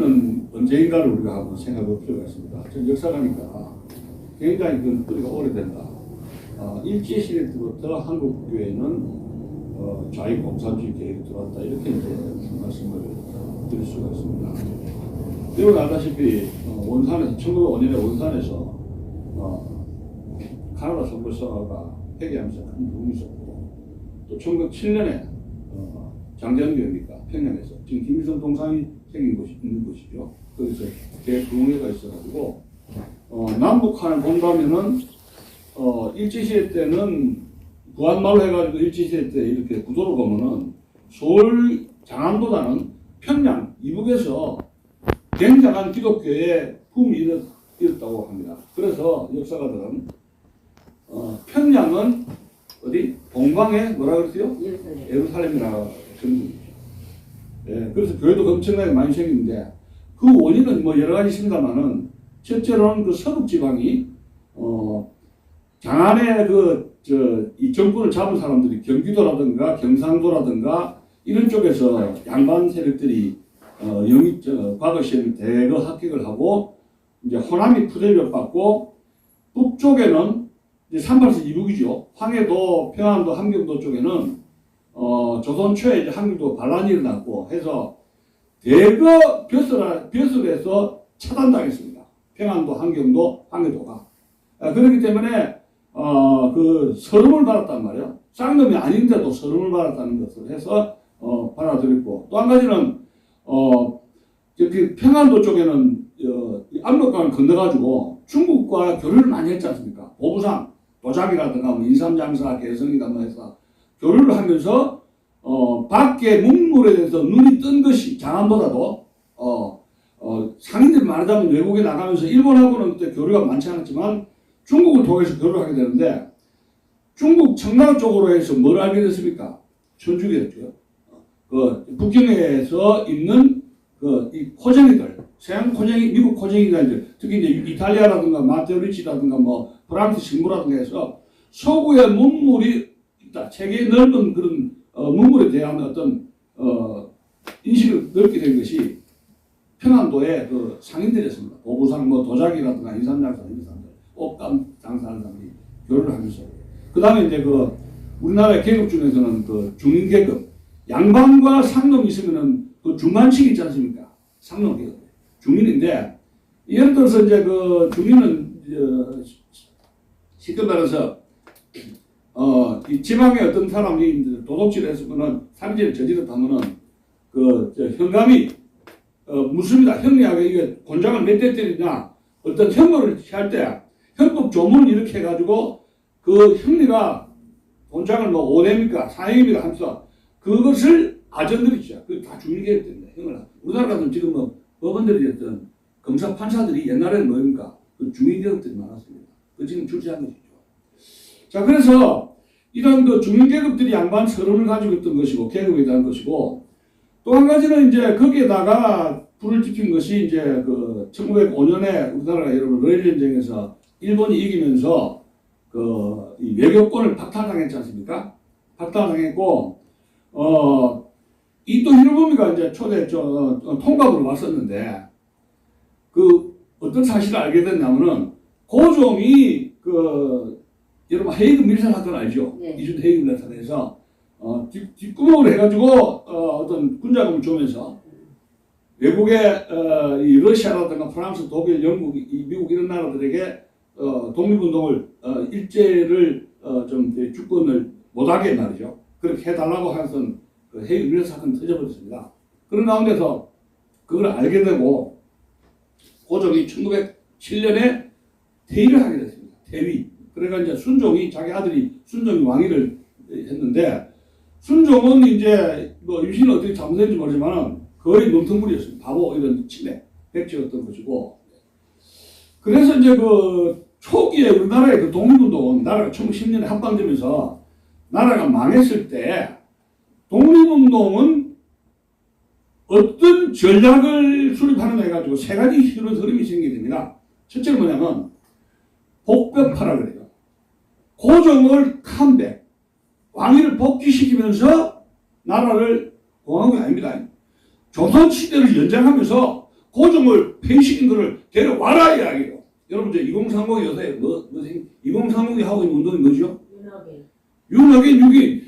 언제인가를 우리가 한번 생각할 필요가 있습니다. 전 역사가니까 굉장히 그 뿌리가 오래된다. 일제시대 때부터 한국 교회는 자유공산주의 계획이 들어왔다. 이렇게 이제 말씀을 드릴 수가 있습니다. 여러분 알다시피 원산에서 1905년에 원산에서 카나다 선불서가 폐기하면서 큰 부흥이 있었고, 또 1907년에 장제원교회입니까 평양에서 지금 김일성 동상이 생긴 곳이 있는 곳이죠. 거기서 대부흥회가 있어가지고 남북한을 본다면은 일제시대 때는 부안말로 해가지고 일제시대 때 이렇게 구도로 보면은 서울 장안보다는 평양 이북에서 굉장한 기독교의 붐이 일었다고 합니다. 그래서 역사가들은 평양은 어디 동방의 뭐라 그랬어요? 예루살렘이라고 전국이죠. 예, 그래서 교회도 엄청나게 많이 생기는데 그 원인은 뭐 여러 가지 있습니다만은 첫째로는 그 서북 지방이 장안에 이 정권을 잡은 사람들이 경기도라든가 경상도라든가 이런 쪽에서 양반 세력들이 과거 시험에 대거 합격을 하고 이제 호남이 푸대를 받고 북쪽에는 이제 38선 이북이죠. 황해도, 평안도, 함경도 쪽에는 조선 초에 이제 한국도 반란이 일어났고 해서 대거 벼슬에서 차단당했습니다. 평안도, 함경도, 황해도가. 그렇기 때문에 그 서름을 받았단 말이에요. 쌍놈이 아닌데도 서름을 받았다는 것을 해서 받아들였고, 또 한 가지는 평안도 쪽에는 압록강을 건너가지고 중국과 교류를 많이 했지 않습니까? 보부상, 도자기라든가 뭐 인삼장사, 개성이다 뭐 해서 교류를 하면서 밖에 문물에 대해서 눈이 뜬 것이 장안보다도 상인들이 말하자면 외국에 나가면서 일본하고는 그때 교류가 많지 않았지만 중국을 통해서 교류를 하게 되는데 중국 청나라 쪽으로 해서 뭘 알게 됐습니까? 천주교였죠. 북경에서 있는 이 코쟁이들, 서양 코쟁이, 미국 코쟁이들, 특히 이제 이탈리아라든가 마테오리치라든가 뭐 프랑스 식무라든가 해서 서구의 문물이 있다. 세계의 넓은 그런 문물에 대한 어떤 인식을 넓게 된 것이 평안도의 그 상인들이었습니다. 보부상, 뭐 도자기라든가 인삼장사 이런 사람들, 옷감 장사하는 사람들이 교류를 하면서. 그 다음에 이제 우리나라의 계급 중에서는 중인 계급, 양반과 상놈이 있으면은 그 중간층이 있지 않습니까? 상놈 계급. 중인인데, 예를 들어서 이제 중인은 쉽게 말해서 이 지방의 어떤 사람이 도둑질을 했으면은 살인죄를 저질렀다면은 현감이 묻습니다. 형리하게 이게 곤장을 몇 대 때리냐 어떤 형벌을 취할 때 형법 조문을 이렇게 해가지고 그 형리가 곤장을 뭐 5대입니까 4행입니까 하면서 그것을 아전들이죠. 그 다 중일계획 때문에 형을 우리나라 같은 지금 뭐 법원들이 어떤 검사 판사들이 옛날에는 뭐입니까 그 중일계급들이 많았습니다. 그 지금 출세한 것이죠. 자, 그래서 이런 중일계급들이 양반 서름을 가지고 있던 것이고 계급에 대한 것이고, 또 한 가지는 이제 거기에다가 불을 지핀 것이 이제 1905년에 우리나라가 여러분 러일 전쟁에서 일본이 이기면서 이 외교권을 박탈당했지 않습니까? 박탈당했고 이토 히로부미가 이제 초대 통갑으로 왔었는데 어떤 사실을 알게 됐냐면은 고종이 여러분 헤이그 밀사 사건 알죠? 네. 이준 헤이그 밀사 사건에서 뒷구멍으로 해가지고 어떤 군자금을 주면서 외국의 이 러시아라든가 프랑스, 독일, 영국, 미국 이런 나라들에게 독립운동을 일제를 좀 주권을 못하게 말이죠. 그렇게 해달라고 하여튼 헤이그 밀사 사건이 터져버렸습니다. 그런 가운데서 그걸 알게 되고 고종이 1907년에 퇴위를 하게 됐습니다. 퇴위. 그래가 이제 순종이 자기 아들이 순종이 왕위를 했는데 순종은 이제 유신은 어떻게 잘못했는지 모르지만 거의 멍텅구리였습니다. 바보 이런 치매 백지였던 것이고 그래서 이제 초기에 우리나라의 독립운동은 나라가 1910년에 합방되면서 나라가 망했을 때 독립운동은 어떤 전략을 수립하느냐 해가지고 세 가지 흐름이 생기게 됩니다. 첫째는 뭐냐면 복벽파라 그래요. 고종을 컴백, 왕위를 복귀시키면서 나라를 공화국이 아닙니다. 조선시대를 연장하면서 고종을 폐위시킨 거를 데려와라 이야기예요. 여러분, 2030 요새 2030이 하고 있는 운동이 뭐죠? 윤석열 6인,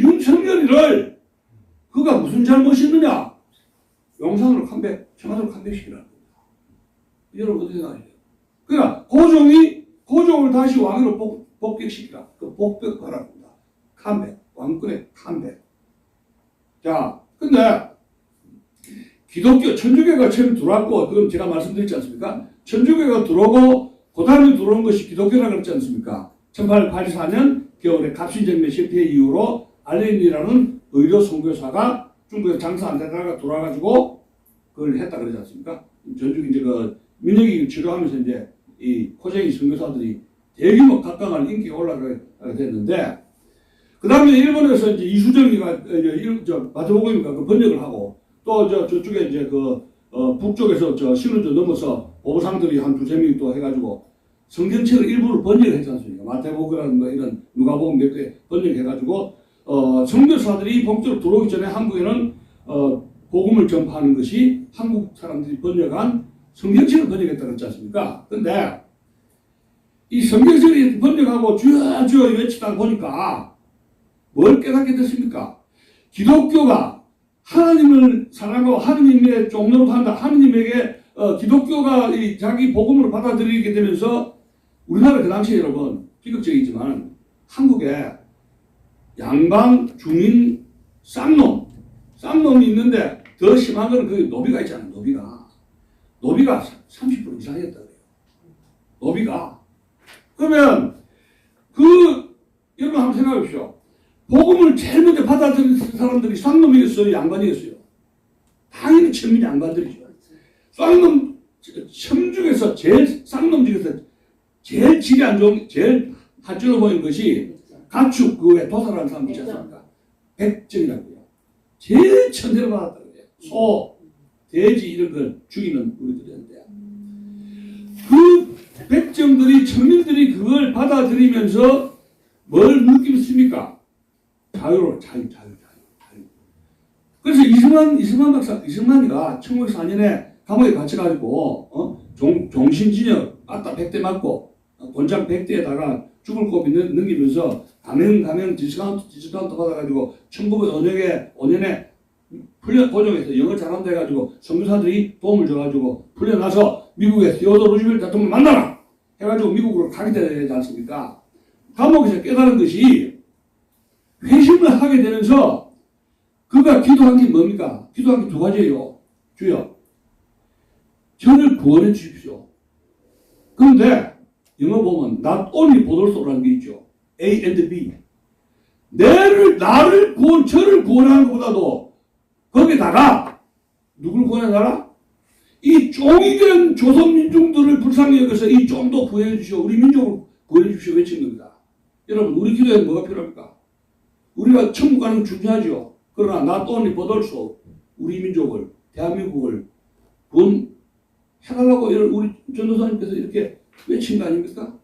윤석열이를 그가 무슨 잘못이 있느냐? 용산으로 청와대로 컴백시키라는 겁니다. 여러분 어떻게 생각하세요? 그러니까 고종을 다시 왕으로 복격시키라. 그 복격하라는 겁니다. 컴백, 왕권의 컴백. 자, 근데 기독교, 천주교가 처음 들어왔고, 그건 제가 말씀드렸지 않습니까? 천주교가 들어오고, 그 다음에 들어온 것이 기독교라고 그랬지 않습니까? 1884년 겨울에 갑신정변 실패 이후로 알렌이라는 의료 선교사가 중국에 장사 안 되다가 돌아가지고 그걸 했다 그러지 않습니까? 전주기 이제 그 민영이 치료하면서 이제 이 코쟁이 선교사들이 대규모 각광할 인기가 올라가게 됐는데, 그 다음에 일본에서 이제 이수정이가 마태복음인가 그 번역을 하고, 또 저쪽에 이제 북쪽에서 신혼조 넘어서 보부상들이 한 두세 명이 또 해가지고 성경책을 일부를 번역을 했지 않습니까? 마태복음이라든가 이런 누가복음 몇 개 번역해가지고 선교사들이 본격적으로 들어오기 전에 한국에는 복음을 전파하는 것이 한국 사람들이 번역한 성경책을 번역했다고 했지 않습니까? 근데 이 성경책을 번역하고 주여 외치다 보니까 뭘 깨닫게 됐습니까? 기독교가 하나님을 사랑하고 하나님의 종로로 한다. 하나님에게 기독교가 자기 복음으로 받아들이게 되면서 우리나라 그 당시에 여러분 비극적이지만 한국에 양방, 중인, 쌍놈이 있는데 더 심한 거는 그 노비가 있잖아요. 노비가 30% 이상이었다 그래요. 노비가. 그러면 여러분 한번 생각해 보십시오. 복음을 제일 먼저 받아들인 사람들이 쌍놈이겠어요? 양반이겠어요? 당연히 천민이 양반들이죠. 쌍놈, 중에서 쌍놈 중에서 제일 질이 안 좋은, 제일 하줄로 보이는 것이 가축, 그에 도살하는 사람 있지 않습니까? 백정이라고요. 제일 천대를 받았다고 해요. 소, 돼지 이런 걸 죽이는 우리들인데. 그 백정들이, 천민들이 그걸 받아들이면서 뭘 느끼습니까? 자유. 그래서 이승만이가 1904년에 감옥에 갇혀가지고, 종신징역, 100대 맞고, 권장 100대에다가 죽을 고비 넘기면서 가명 디스카운트 받아가지고 1905년에 고종에서 영어 잘한다 해가지고 선교사들이 도움을 줘가지고 풀려나서 미국에 테오도르 루즈벨트 대통령 만나라 해가지고 미국으로 가게 되지 않습니까? 감옥에서 깨달은 것이 회심을 하게 되면서 그가 기도한 게 뭡니까? 기도한 게 두 가지예요. 주여, 저를 구원해 주십시오. 그런데 영어 보면 not only 보돌소라는 게 있죠. A and B. 저를 구원하는 것보다도 거기다가 누굴 구원해달라? 이 종이 된 조선민중들을 불쌍히 여겨서 이 종도 구해해 주시오. 우리 민족을 구해해 주시오. 외친 겁니다. 여러분, 우리 기도에 뭐가 필요합니까? 우리가 천국 가는 건 중요하죠. 그러나 not only 보돌소, 우리 민족을, 대한민국을 구원해달라고 우리 전도사님께서 이렇게 외친 거 아닙니까?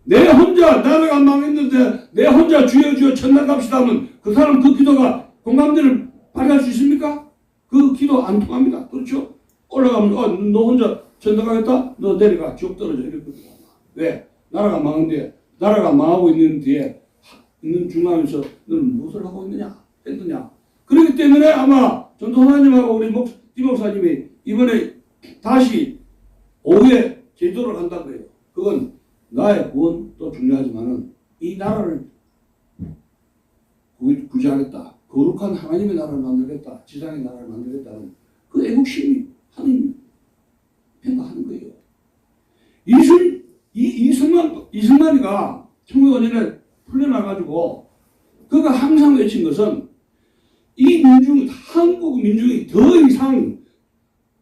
내 혼자 나라가 망했는데 내 혼자 주여 천당 갑시다 하면 그 사람 그 기도가 공감대를 발휘할 수 있습니까? 그 기도 안 통합니다. 그렇죠? 올라가면 너 혼자 천당 가겠다? 너 내려가 지옥 떨어져 이랬거든요. 왜? 나라가 망한데 나라가 망하고 있는 뒤에 있는 중앙에서 너는 무엇을 하고 했느냐? 그렇기 때문에 아마 전도사님하고 우리 김목사님이 이번에 다시 오후에 제도를 한다고 해요. 그건 나의 구원도 중요하지만은 이 나라를 구제하겠다. 거룩한 하나님의 나라를 만들겠다. 지상의 나라를 만들겠다는 그 애국심이 하나님 평가하는 거예요. 이승만이가 1905년에 풀려나가지고 그가 항상 외친 것은 이 한국 민중이 더 이상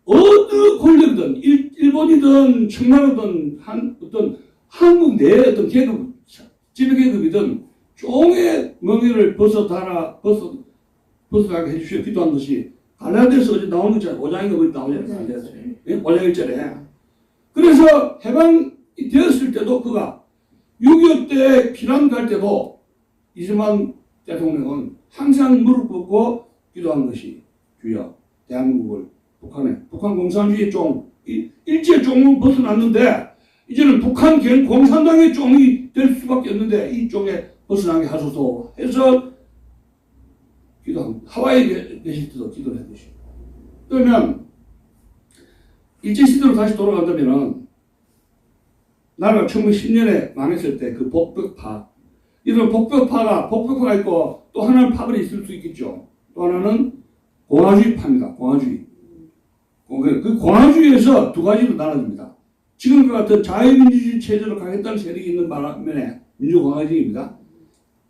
어느 권력이든 일본이든 청나라든 어떤 한국 내 어떤 계급, 지배계급이든 종의 멍에를 벗어나게 해주시오. 기도한 것이 갈라디아서 어제 나오는 거잖아요. 5장인가 뭐 나오잖아요. 5장 1절에. 그래서 해방이 되었을 때도 그가 6.25 때 피난 갈 때도 이승만 대통령은 항상 무릎 꿇고 기도한 것이 주여 대한민국을 북한 공산주의 종, 일제 종은 벗어났는데 이제는 북한 공산당의 종이 될 수밖에 없는데 이 종에 벗어나게 하소서 해서 기도합니다. 하와이에 계실 때도 기도를 해주시고. 그러면 일제시대로 다시 돌아간다면은 나라가 1910년에 망했을 때 그 복벽파, 이런 복벽파가 있고 또 하나는 파벌이 있을 수 있겠죠. 또 하나는 공화주의파입니다. 공화주의. 그 공화주의에서 두 가지로 나눠집니다. 지금과 같은 자유민주주의 체제로 가겠다는 세력이 있는 반면에 민주공화주의입니다.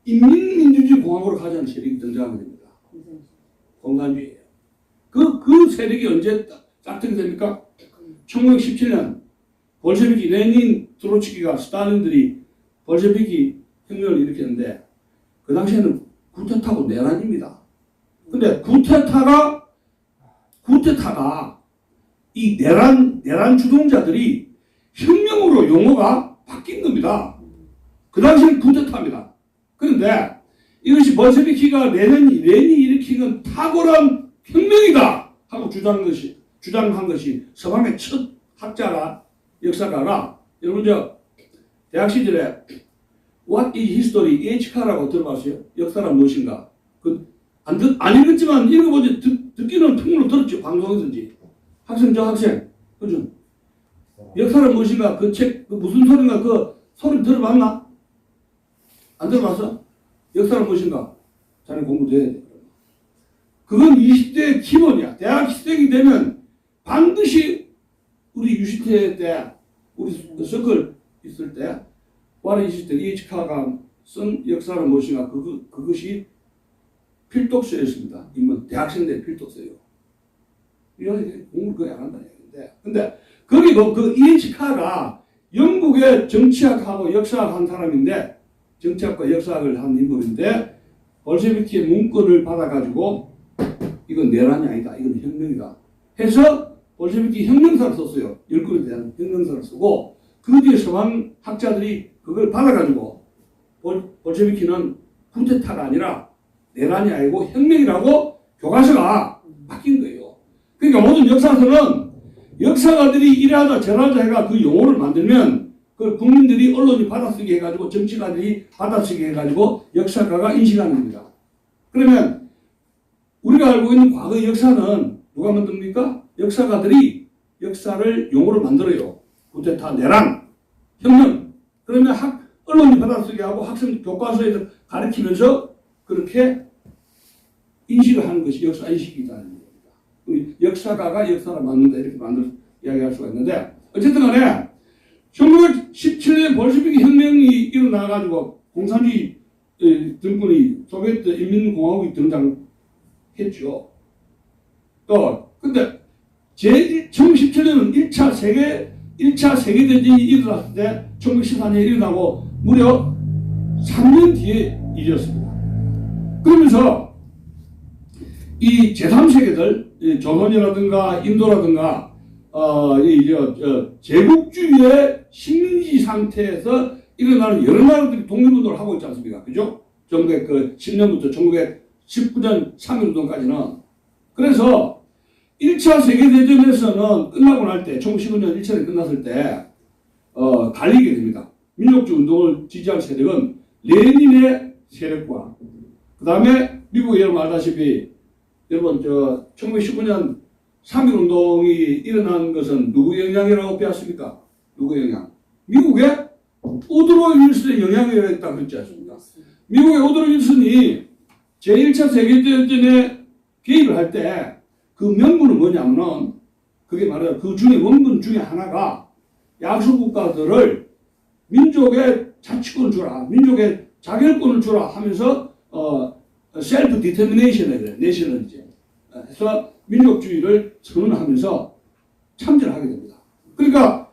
인민민주주의 공화국으로 가자는 세력이 등장하게 됩니다. 공산주의예요. 그 세력이 언제 짝짝이 됩니까? 1917년 볼셰비키 레닌, 트로츠키가 스탈린들이 볼셰비키 혁명을 일으켰는데 그 당시에는 쿠데타고 내란입니다. 근데 쿠데타가 이 내란 주동자들이 혁명으로 용어가 바뀐 겁니다. 그 당시에는 쿠데타입니다. 그런데 이것이 볼셰비키가 레닌이 일으킨 건 탁월한 혁명이다 하고 주장한 것이 서방의 첫 역사가가 여러분 대학 시절에 What is History? EH카라고 들어봤어요? 역사란 무엇인가? 안 읽었지만 읽어보지 듣기는 풍문으로 들었죠. 방송에서인지. 학생. 그죠? 역사란 무엇인가? 그 책, 무슨 소리인가? 그 소리 들어봤나? 안 들어봤어? 역사란 무엇인가? 자네 공부돼야 돼. 그건 20대의 기본이야. 대학 시대이 되면 반드시 우리 유시태 때, 우리 서클 있을 때, 와르 있을 때, EH카가 쓴 역사란 무엇인가? 그것이 필독서였습니다. 이건 대학생들 필독서예요. 이런 공부를 거의 안 한다는 얘기인데. 근데, 거기 그 EH카가 영국의 정치학하고 역사학 한 사람인데, 정치학과 역사학을 한 인물인데, 볼셰비키의 문건을 받아가지고, 이건 내란이 아니다. 이건 혁명이다. 해서, 볼셰비키 혁명사를 썼어요. 열권에 대한 혁명사를 쓰고, 그 뒤에 서방 학자들이 그걸 받아가지고, 볼셰비키는 쿠데타가 아니라 내란이 아니고 혁명이라고 교과서가 바뀐 거예요. 그러니까 모든 역사서는 역사가들이 이래하자 저래하자 해가 그 용어를 만들면 그 국민들이 언론이 받아쓰게 해가지고 정치가들이 받아쓰게 해가지고 역사가가 인식하는 겁니다. 그러면 우리가 알고 있는 과거의 역사는 누가 만듭니까? 역사가들이 역사를 용어로 만들어요. 쿠데타, 내란, 혁명. 그러면 언론이 받아쓰게 하고 학생 교과서에서 가르치면서 그렇게 인식을 하는 것이 역사 인식이라는 겁니다. 역사가가 역사를 만든다 이렇게 이야기할 수가 있는데 어쨌든 간에 1917년 볼셰비키 혁명이 일어나가지고 공산주의 정권이 소비에트 인민공화국이 등장했죠. 또 근데 1917년은 1차 세계대전이 일어났을 때 1914년에 일어나고 무려 3년 뒤에 일이었습니다. 그러면서 이 제3세계들, 조선이라든가 인도라든가 제국주의의 식민지 상태에서 일어나는 여러 나라들이 독립운동을 하고 있지 않습니까? 그죠? 1910년부터 1919년 3.1운동까지는. 그래서 1차 세계대전에서는 끝나고 날 때, 1915년 1차전이 끝났을 때, 갈리게 됩니다. 민족주의 운동을 지지한 세력은 레닌의 세력과, 그 다음에 미국 여러분 알다시피, 여러분 1919년 3.1운동이 일어난 것은 누구 영향이라고 배웠습니까? 누구 영향? 미국의 우드로 윌슨의 영향이 있다고 그랬지 않습니까? 미국의 우드로 윌슨이 제1차 세계대전에 개입을 할 때 그 명분은 뭐냐면은 그게 말이야 그 중에 원문 중에 하나가 약소국가들을 민족의 자치권을 주라, 민족의 자결권을 주라 하면서 셀프 디터미네이션을 그래, 내셔널리즘 해서 민족주의를 선언하면서 참전을 하게 됩니다. 그러니까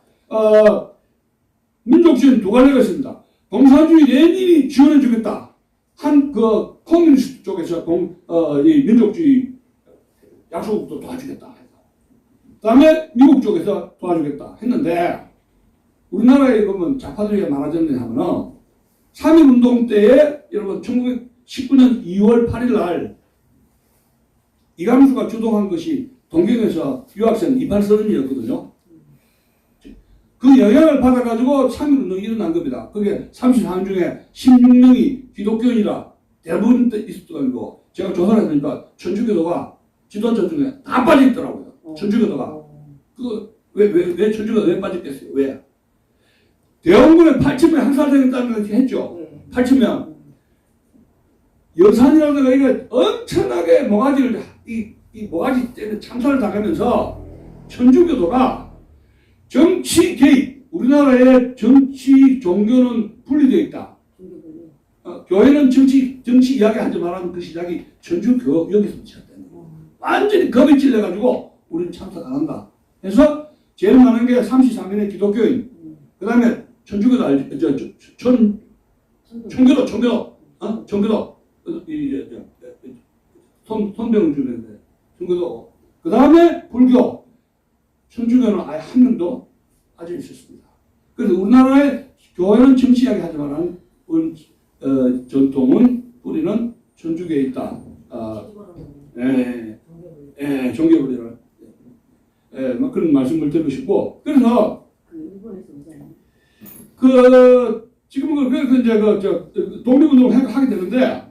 민족주의는 두 가지가 있습니다. 공산주의 레닌이 지원해주겠다. 커뮤니스트 쪽에서 이 민족주의 약소국도 도와주겠다. 그 다음에 미국 쪽에서 도와주겠다 했는데 우리나라에 보면 좌파들이 많아졌느냐 하면은 3.1운동 때에 여러분 1919년 2월 8일 날 이강수가 주동한 것이 동경에서 유학생 28선언이었거든요. 그 영향을 받아가지고 3.1운동이 일어난 겁니다. 그게 34명 중에 16명이 기독교인이라 대부분 있었던 거고, 제가 조사를 해보니까 천주교도가 지도자 중에 다 빠져있더라고요. 천주교도가. 왜 천주교가 왜 빠졌겠어요? 왜? 대원군에 8,000명 학살되겠다는 걸 했죠. 8,000명. 여산이라든가 이게 엄청나게 모가지를, 이 모가지 때문에 참사를 당하면서 천주교도가 정치 개입, 우리나라의 정치 종교는 분리되어 있다. 교회는 정치 이야기 하지 말라는 그 시작이 천주교역에서 시작된 거예요. 완전히 겁이 찔려가지고 우리는 참사 당한다. 그래서 제일 많은 게 33명의 기독교인, 그 다음에 천주교도 알죠? 청교도, 손병 주는데, 청교도. 그 다음에 불교, 천주교는 아예 한 명도 빠져 있었습니다. 그래서 우리나라의 교회는 정치 이야기 하지 말라는 전통은, 뿌리는 천주교에 있다. 종교 분리를. 뭐 그런 말씀을 드리고 싶고, 그래서 지금은 그래서 이제 독립운동을 하게 되는데,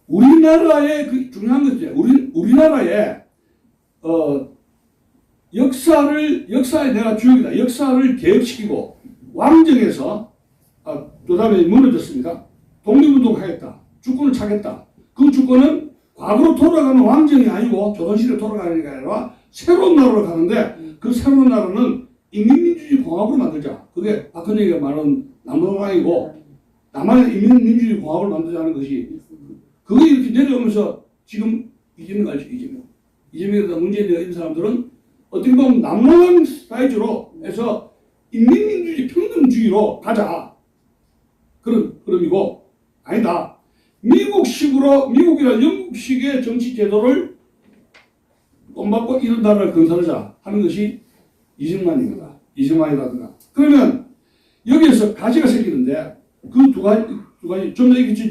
우리나라의 그 중요한 것이 우리나라의 역사의 내가 주역이다. 역사를 개혁시키고 왕정에서 그다음에 무너졌습니다. 독립운동 하겠다. 주권을 차겠다. 그 주권은 과거로 돌아가는 왕정이 아니고 조선시대로 돌아가는 게 아니라 새로운 나라로 가는데, 그 새로운 나라는 인민민주주의 공화국을 만들자. 그게 박근혜가 말하는 남로당이고, 남한의 인민민주주의 공화국을 만들자는 것이, 그게 이렇게 내려오면서 지금 이재명 알죠? 이재명에다 문제가 있는 사람들은 어떻게 보면 남로당 스타일로 해서 인민민주주의 평등주의로 가자. 그런 흐름이고, 아니다. 미국이나 영국식의 정치 제도를 본받고 이런 나라를 건설하자 하는 것이 이승만입니다. 이승만이라든가. 그러면 여기에서 가지가 생기는데, 그 두 가지 좀 더 얘기해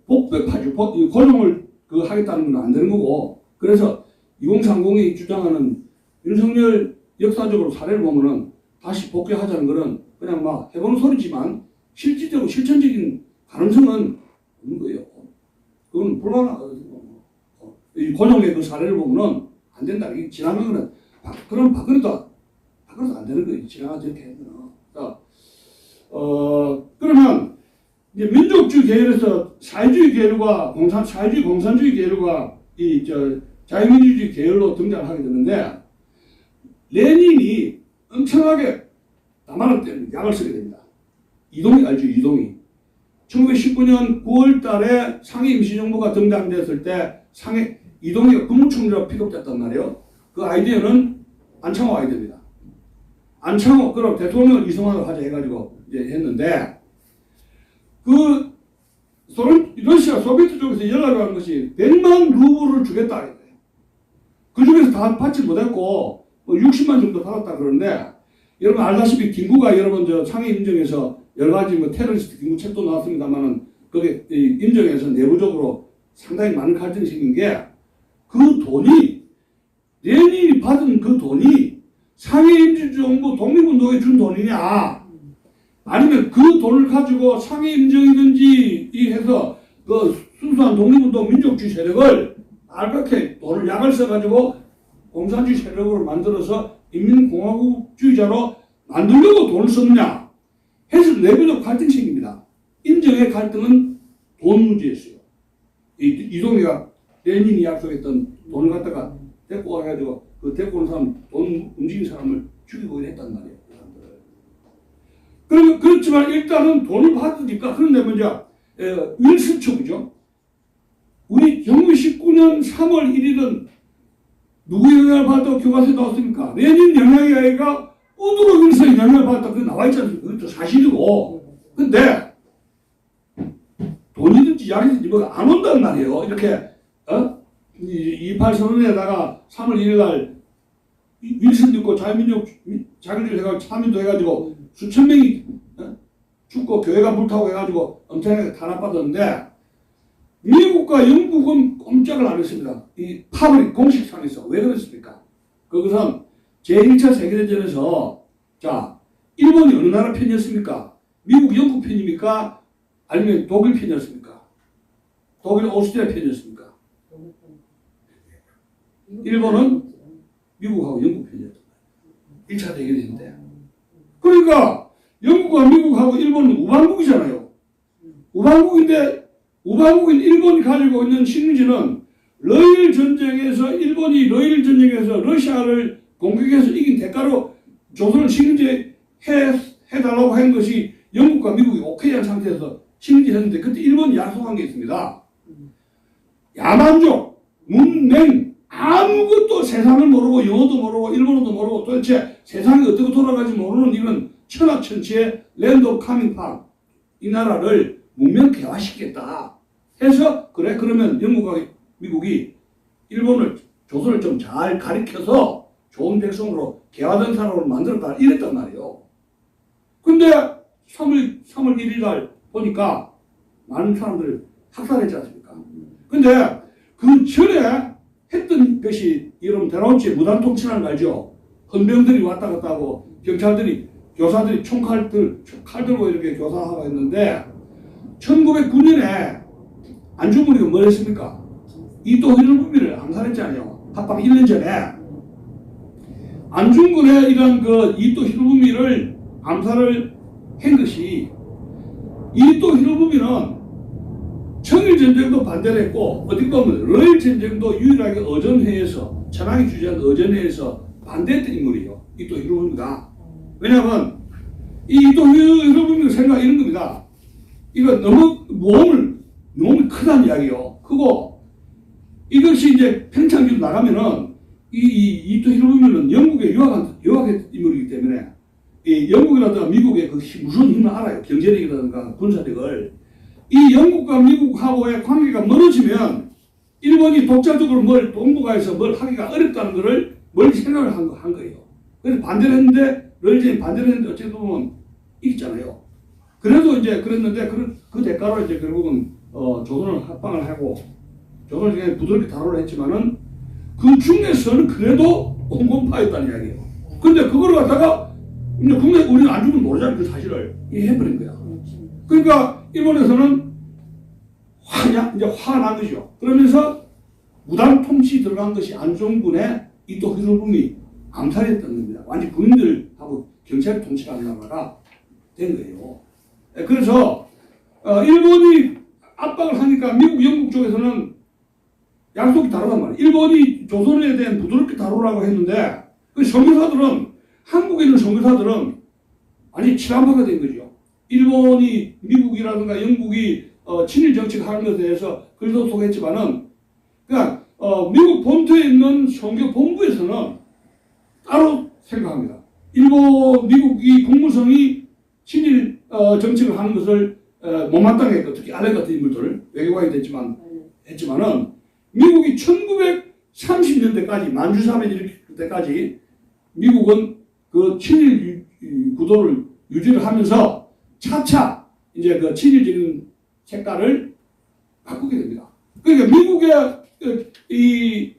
복백하죠. 고용을 하겠다는 건 안 되는 거고, 그래서 2030이 주장하는 윤석열 역사적으로 사례를 보면은 다시 복귀하자는 거는 그냥 막 해보는 소리지만 실질적으로 실천적인 가능성은 없는 거예요. 그건 불가능하거든요. 이 고용의 그 사례를 보면은 안 된다. 이게 지나간 거는 그럼 박근혜도 안 되는 거예요. 지나가 저렇게 하면. 그러면 이제 민족주의 계열에서 사회주의 계열과 사회주의 공산주의 계열과 자유민주주의 계열로 등장하게 되는데, 레닌이 엄청나게 남한을 때는 약을 쓰게 됩니다. 이동이 알죠? 이동이. 1919년 9월 달에 상해 임시정부가 등장됐을 때 이동이가 국무총리로 픽업됐단 말이에요. 그 아이디어는 안창호 아이디어입니다. 안창호, 그럼 대통령을 이승만으로 하자 해가지고 이제 했는데, 러시아 소비에트 쪽에서 연락이 온 것이 100만 루블을 주겠다. 그 중에서 다 받지 못했고, 60만 정도 받았다 그러는데, 여러분 알다시피 김구가 여러분 상해 임정에서 여러 가지 테러리스트 김구 책도 나왔습니다만은, 그게 임정에서 내부적으로 상당히 많은 갈등이 생긴 게, 그 돈이, 레닌이 받은 그 돈이 상해 임시정부 독립운동에 준 돈이냐, 아니면 그 돈을 가지고 상해 임정이든지 해서 그 순수한 독립운동 민족주의 세력을 알갛게 돈을 약을 써가지고 공산주의 세력으로 만들어서 인민공화국주의자로 만들려고 돈을 썼느냐 해서 내부적 갈등이 생깁니다. 임정의 갈등은 돈 문제였어요. 이동희가 레닌이 약속했던 돈을 갖다가 데리고 와가지고 그 데리고 온 사람, 돈 움직인 사람을 죽이고 했단 말이에요. 그렇지만 일단은 돈을 받으니까, 그런데 먼저 윌슨 초기죠. 우리 정부 19년 3월 1일은 누구 영향을 받았다고 교과서에 나왔습니까? 레닌 영향이 아니라 우드로 윌슨 영향을 받았다고 나와 있지 않습니까? 그것도 사실이고. 근데 돈이든지 약이든지 뭐가 안 온단 말이에요. 이렇게 28선언에다가 3월 1일 날 윌슨도 있고 자유민족 자결주의 해가지고 참여도 해가지고 수천 명이 죽고 교회가 불타고 해가지고 엄청나게 탄압받았는데, 미국과 영국은 꼼짝을 안 했습니다. 이 파브릭 공식상에서. 왜 그랬습니까? 그것은 제1차 세계대전에서 자, 일본이 어느 나라 편이었습니까? 미국, 영국 편입니까? 아니면 독일 편이었습니까? 독일, 오스트리아 편이었습니까? 일본은 미국하고 영국 편이었던 거예요. 1차 대결인데. 그러니까 영국과 미국하고 일본은 우방국이잖아요. 우방국인데 우방국인 일본이 가지고 있는 식민지는 러일 전쟁에서 일본이 러일 전쟁에서 러시아를 공격해서 이긴 대가로 조선을 식민지 해달라고 한 것이 영국과 미국이 오케이한 상태에서 식민지했는데 그때 일본이 약속한 게 있습니다. 야만족, 문맹, 아무것도 세상을 모르고 영어도 모르고 일본어도 모르고 도대체 세상이 어떻게 돌아가는지 모르는 이런 천하천치의 랜드 오브 카밍팜 이 나라를 문명 개화시키겠다 해서 그래 그러면 영국과 미국이 일본을 조선을 좀 잘 가리켜서 좋은 백성으로 개화된 사람으로 만들었다 이랬단 말이에요. 근데 3월 1일 날 보니까 많은 사람들 학살했지 않습니까? 근데 그 전에 했던 것이 여러분 대나우치의 무단통치라는 거 알죠? 헌병들이 왔다 갔다 하고 경찰들이 교사들이 칼 들고 이렇게 교사하고 했는데 1909년에 안중근이가 뭘 했습니까? 이토 히로부미를 암살했잖아요. 합방 1년 전에. 안중근의 이런 그 이토 히로부미를 암살을 한 것이 이토 히로부미는 청일전쟁도 반대를 했고 어디 보면 러일전쟁도 유일하게 어전회에서 천황이 주재한 어전회에서 반대했던 인물이에요. 이토 히로부미가. 왜냐하면 이 이토 히로부미의 생각이 이런 겁니다. 이거 너무 모험이 크다는 이야기요. 크고 이것이 이제 평창기로 나가면은 이 이토 히로부미는 영국에 유학한 인물이기 때문에 이 영국이라든가 미국의 그 무슨 힘을 알아요. 경제력이라든가 군사력을. 이 영국과 미국하고의 관계가 멀어지면 일본이 독자적으로 동북아에서 뭘 하기가 어렵다는 것을 멀리 생각을 한 거예요. 그래서 반대를 했는데 러일전이 반대를 했는데 어쨌든 보면 이겼잖아요. 그래도 이제 그랬는데 그 대가로 이제 결국은 조선을 합방을 하고 조선을 그냥 부드럽게 다루려 했지만은 그 중에서는 그래도 온건파였다는 이야기예요. 근데 그걸 갖다가 이제 국내 우리는 안 주면 모르잖아요. 그 사실을 해버린 거야. 그러니까 일본에서는 이제 화난 거죠. 그러면서 무단 통치 들어간 것이 안중근의 이토 히로부미 암살했던 겁니다. 완전 군인들하고 경찰이 통치하는 나라가 된 거예요. 그래서 일본이 압박을 하니까 미국, 영국 쪽에서는 약속이 다르단 말이에요. 일본이 조선에 대한 부드럽게 다루라고 했는데 그 선교사들은 한국에 있는 선교사들은 완전히 치안파가 된 거죠. 일본이 미국이라든가 영국이 친일 정책하는 것에 대해서 글도 소개했지만은 그러니까 미국 본토에 있는 선교 본부에서는 따로 생각합니다. 일본, 미국이 국무성이 친일 정책을 하는 것을 못마땅해 했고 특히 알레 같은 인물들을 외교관이 했지만은 미국이 1930년대까지 만주사변 일으킬 때까지 미국은 그 친일 구도를 유지를 하면서 차차 이제 그 친일적인 색깔을 바꾸게 됩니다. 그러니까 미국의 이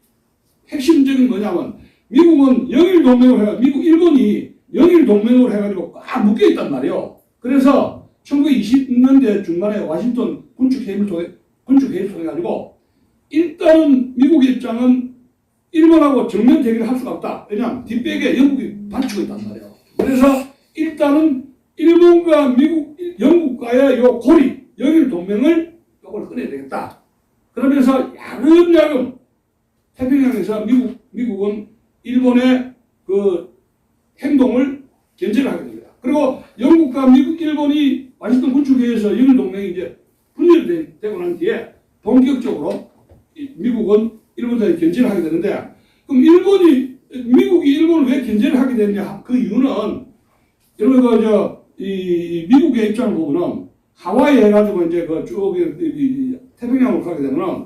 핵심적인 뭐냐면 미국은 영일 동맹을 해가 일본이 영일 동맹을 해가지고 꽉 묶여 있단 말이에요. 그래서 1920년대 중반에 와싱턴 군축회의를 통해 가지고 일단은 미국의 입장은 일본하고 정면 대결을 할 수가 없다. 왜냐하면 뒷백에 영국이 받치고 있단 말이에요. 그래서 일단은 일본과 미국, 영국과의 요 고리, 영일 동맹을 요걸 끊어야 되겠다. 그러면서 야금야금 태평양에서 미국은 일본의 그 행동을 견제를 하게 됩니다. 그리고 영국과 미국, 일본이 와싱턴 군축회의에서 영일 동맹이 이제 분열되고 난 뒤에 본격적으로 미국은 일본에 견제를 하게 되는데 그럼 미국이 일본을 왜 견제를 하게 되느냐 그 이유는 여러분 이 미국의 입장을 보면은 하와이 해가지고 이제 그 쭉 태평양으로 가게 되면은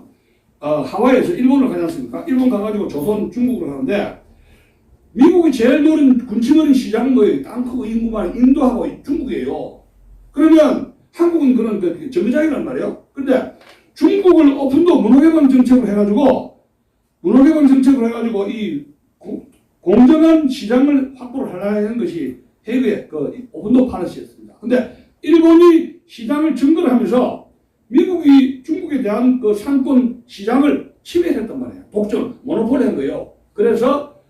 하와이에서 일본을 가지 않습니까? 일본 가가지고 조선, 중국으로 가는데 미국이 제일 군침 어린 시장은 뭐예요? 땅 크고 인구 많은 인도하고 중국이에요. 그러면 한국은 그런 정거장이란 말이에요. 근데 중국을 오픈도 문호개방 정책을 해가지고 이 공정한 시장을 확보를 하려는 것이 해외의 그 오픈도 파리시였습니다. 근데 일본이 시장을 증거를 하면서 미국이 중국에 대한 그 상권 시장을 침해했단 말이에요. 독점, 모노폴리한 거예요. 그래서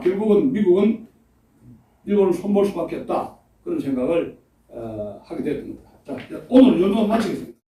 결국은 미국은 일본을 손볼 수밖에 없다. 그런 생각을 하게 됐던 겁니다. 자, 오늘 이 정도 마치겠습니다.